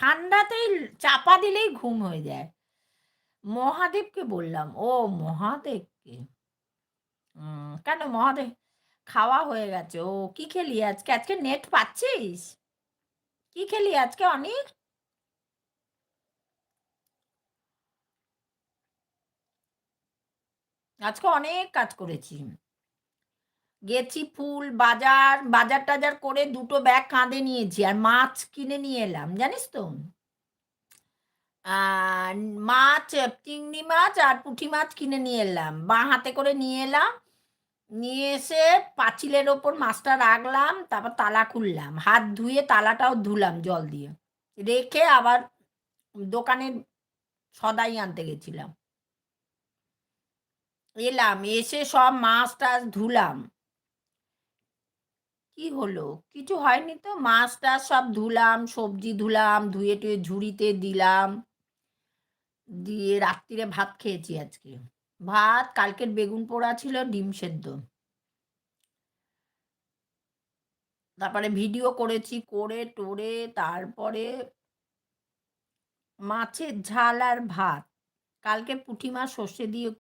ঠান্ডাতেই চাপা দিলেই ঘুম হয়ে যায়। মহাদেবকে বললাম। ও মহাদেবকে। কেন মহাদেব খাওয়া হয়ে গেছে। ও কি খেলি আজকে? আজকে নেট পাচ্ছিস? কি খেলি আজকে অনিক? আজকে অনেক কাজ করেছি। গেছি ফুল, বাজার-টাজার করে ২ টো ব্যাগ কাঁধে নিয়েছি। আর মাছ কিনে নিয়ে এলাম। জানিস তো? আ মাছ, চিংড়ি মাছ আর পুঁটি মাছ কিনে নিয়ে এলাম। বাঁ হাতে করে নিয়ে এলাম। নিয়ে এসে পাঁচিলের ওপর মাছটা রাখলাম। তারপর তালা খুললাম। হাত ধুয়ে তালাটাও ধুলাম জল দিয়ে। রেখে আবার দোকানে সদাই আনতে গেছিলাম। এলাম, এসে সব মাছ-টাছ ধুলাম। কি হলো? কিছু হয়নি তো। মাছ-টাছ সব ধুলাম, সবজি ধুলাম, ধুয়ে-টুয়ে ঝুড়িতে দিলাম। দিয়ে রাত্তিরে ভাত খেয়েছি আজকে। ভাত, কালকের বেগুন পোড়া ছিল, ডিম সেদ্ধ। তারপরে ভিডিও করেছি, করে-টরে তারপরে মাছের ঝাল আর ভাত। কালকে পুঁটি মাছ সর্ষে দিয়ে